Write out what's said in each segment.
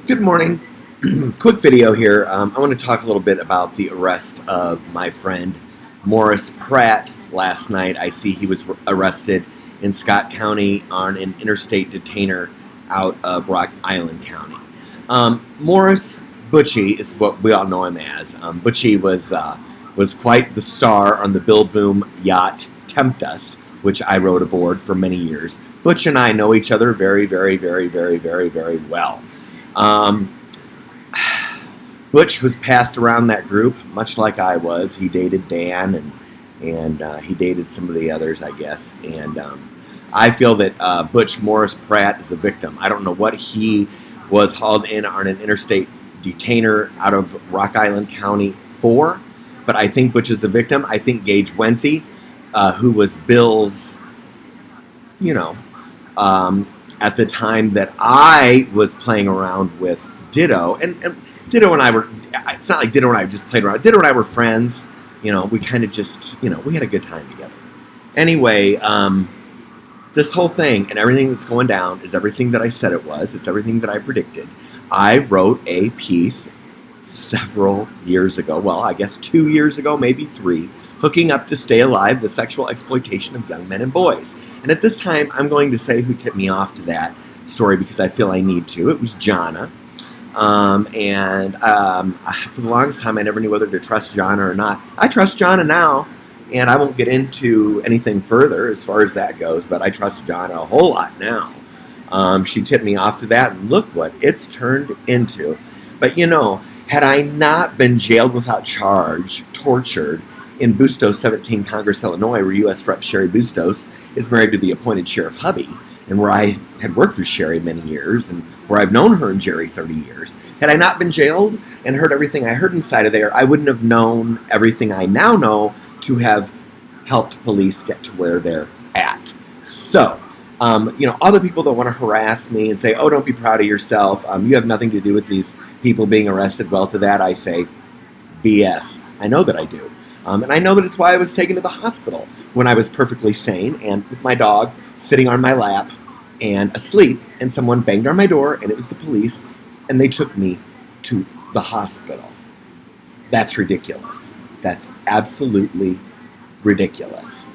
Good morning. Quick video here. I want to talk a little bit about the arrest of my friend Morris Pratt last night. I see he was arrested in Scott County on an interstate detainer out of Rock Island County. Morris Butchie is what we all know him as. Butchie was quite the star on the Bill Boom yacht Temptus, which I rode aboard for many years. Butch and I know each other very, very, very, very, very, very well. Um, Butch was passed around that group, much like I was. He dated Dan, and he dated some of the others, I guess. And I feel that Butch Morris Pratt is a victim. I don't know what he was hauled in on an interstate detainer out of Rock Island County for, but I think Butch is a victim. I think Gage Wenthe, who was Bill's, you know, at the time that I was playing around with Ditto, and Ditto and I were, it's not like Ditto and I just played around. Ditto and I were friends. We kind of just, we had a good time together. Anyway, this whole thing and everything that's going down is everything that I said it was. It's everything that I predicted. I wrote a piece several years ago, well, I guess 2 years ago, maybe 3, hooking up to stay alive, the sexual exploitation of young men and boys. And at this time, I'm going to say who tipped me off to that story because I feel I need to. It was Jonna. For the longest time, I never knew whether to trust Jonna or not. I trust Jonna now, and I won't get into anything further as far as that goes, but I trust Jonna a whole lot now. She tipped me off to that, and look what it's turned into. But had I not been jailed without charge, tortured, in Bustos, 17 Congress, Illinois, where U.S. Rep. Sherry Bustos is married to the appointed Sheriff Hubby, and where I had worked with Sherry many years, and where I've known her and Jerry 30 years. Had I not been jailed and heard everything I heard inside of there, I wouldn't have known everything I now know to have helped police get to where they're at. So, all the people that want to harass me and say, oh, don't be proud of yourself, you have nothing to do with these people being arrested, well, to that I say, BS. I know that I do. And I know that it's why I was taken to the hospital when I was perfectly sane and with my dog sitting on my lap and asleep, and someone banged on my door, and it was the police, and they took me to the hospital. That's ridiculous. That's absolutely ridiculous.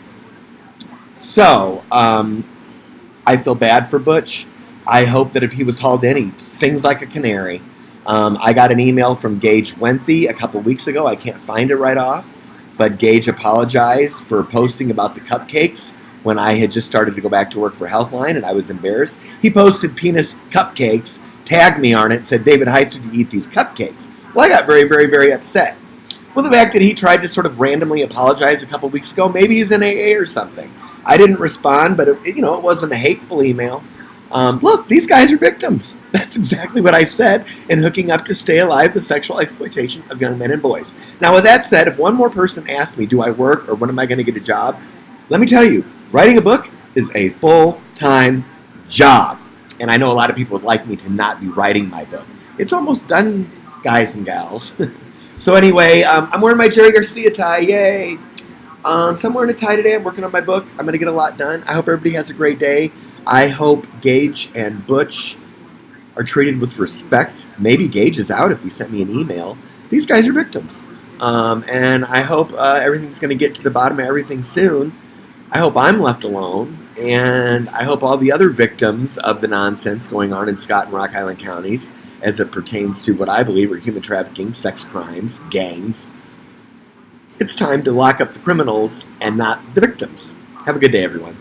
So, I feel bad for Butch. I hope that if he was hauled in, he sings like a canary. I got an email from Gage Wenthe a couple weeks ago. I can't find it right off. But Gage apologized for posting about the cupcakes when I had just started to go back to work for Healthline, and I was embarrassed. He posted penis cupcakes, tagged me on it, said, David Heitz, would you eat ththese cupcakes? Well, I got very, very, very upset. Well, the fact that he tried to sort of randomly apologize a couple weeks ago, maybe he's in AA or something. I didn't respond, but it wasn't a hateful email. Look, these guys are victims. That's exactly what I said in hooking up to stay alive, the sexual exploitation of young men and boys. Now, with that said, if one more person asks me, do I work or when am I going to get a job? Let me tell you, writing a book is a full-time job. And I know a lot of people would like me to not be writing my book. It's almost done, guys and gals. So anyway, I'm wearing my Jerry Garcia tie. Yay. So I'm wearing a tie today. I'm working on my book. I'm going to get a lot done. I hope everybody has a great day. I hope Gage and Butch are treated with respect. Maybe Gage is out if he sent me an email. These guys are victims. And I hope everything's going to get to the bottom of everything soon. I hope I'm left alone. And I hope all the other victims of the nonsense going on in Scott and Rock Island counties as it pertains to what I believe are human trafficking, sex crimes, gangs. It's time to lock up the criminals and not the victims. Have a good day, everyone.